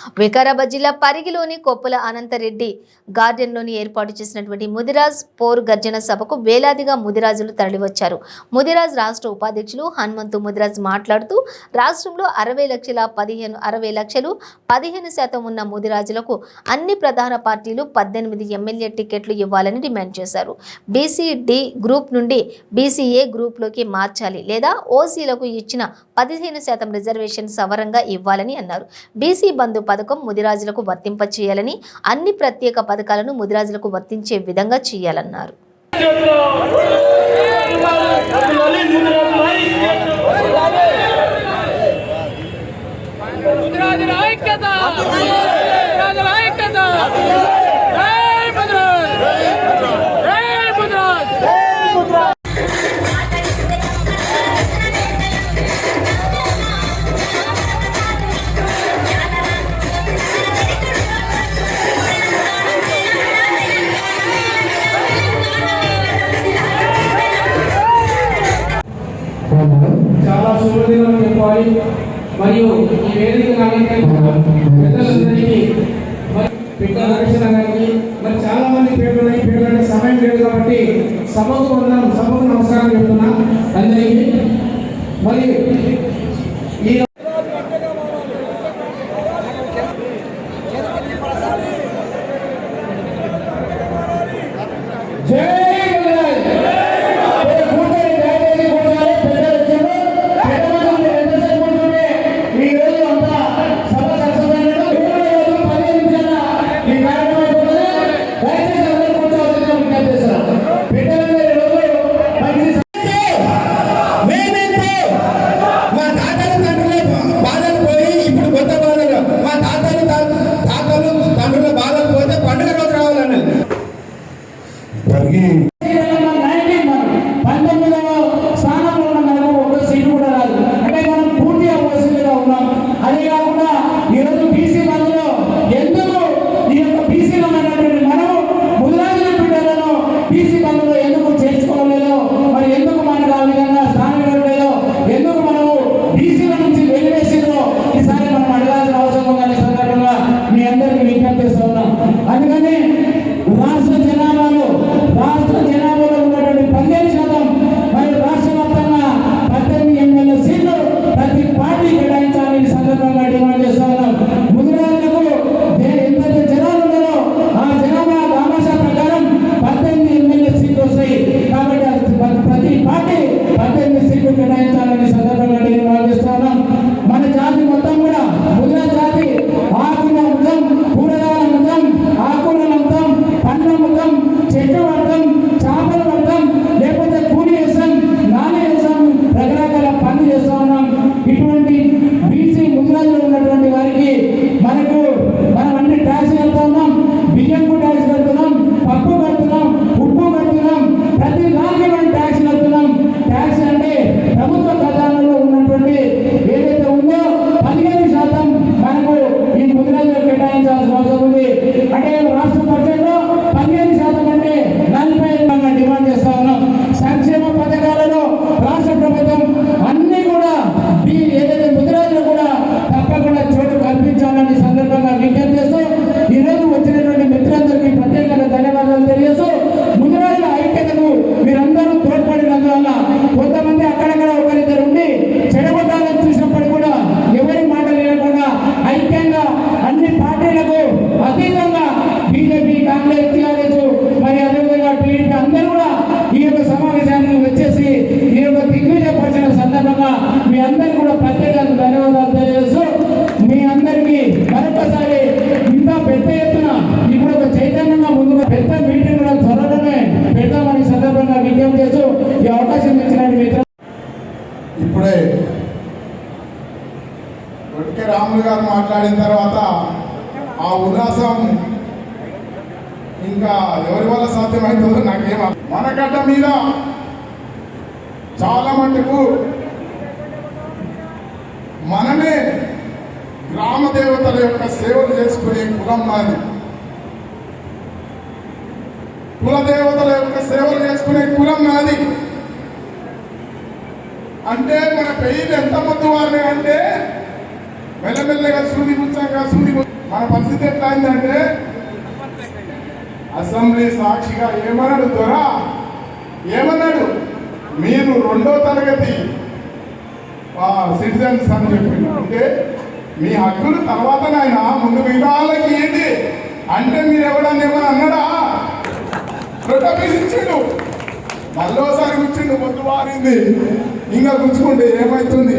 వికారాబాద్ జిల్లా పరిగిలోని కొప్పుల అనంతరెడ్డి గార్డెన్లోని ఏర్పాటు చేసినటువంటి ముదిరాజ్ పోరు గర్జన సభకు వేలాదిగా ముదిరాజులు తరలివచ్చారు. ముదిరాజ్ రాష్ట్ర ఉపాధ్యక్షులు హనుమంతు ముదిరాజ్ మాట్లాడుతూ రాష్ట్రంలో 60 లక్షలు 15% ఉన్న ముదిరాజులకు అన్ని ప్రధాన పార్టీలు 18 ఎమ్మెల్యే టికెట్లు ఇవ్వాలని డిమాండ్ చేశారు. బీసీ-డి గ్రూప్ నుండి బీసీ-ఏ గ్రూప్లోకి మార్చాలి లేదా ఓసీలకు ఇచ్చిన 15% రిజర్వేషన్ సవరంగా ఇవ్వాలని అన్నారు. బీసీ బంధు పథకం ముదిరాజులకు వర్తింప చేయాలని, అన్ని ప్రత్యేక పథకాలను ముదిరాజులకు వర్తించే విధంగా చేయాలన్నారు. చాలా శుభదినం చెప్పాలి. మరియు ఈ వేదికను పెద్దలందరికీ మరి చాలా మంది పేర్లు సమయం లేదు కాబట్టి సభకు నమస్కారం చెప్తున్నా అందరికీ. మరి ఈ ఇప్పుడే రాములు గారు మాట్లాడిన తర్వాత ఆ ఉల్లాసం ఇంకా ఎవరి వల్ల సాధ్యమవుతుందో నాకేమ మన గడ్డ మీద చాలా మటుకు మనమే గ్రామ దేవతల యొక్క సేవలు చేసుకునే కులం నాది. కుల దేవతల యొక్క సేవలు చేసుకునే కులం నాది. అంటే మన పెయిన్ ఎంత ముద్దు వారిని అంటే మెల్లమెల్లగా సూది గుచ్చంగా మన పరిస్థితి ఎట్లా అయిందంటే అసెంబ్లీ సాక్షిగా ఏమన్నాడు దొరా, ఏమన్నాడు, మీరు 2వ తరగతి సిటిజన్స్ అని చెప్పిండు. అంటే మీ హక్కులు తర్వాత నాయన ముందు మిగతా వాళ్ళకి ఏంటి అంటే మీరు ఎవడన్నా ఏమని అన్నాడా? ఇచ్చిండు, మళ్ళోసారి కూర్చుండు, మొద్దు వారింది, ఇంకా కూర్చుకుంటే ఏమవుతుంది?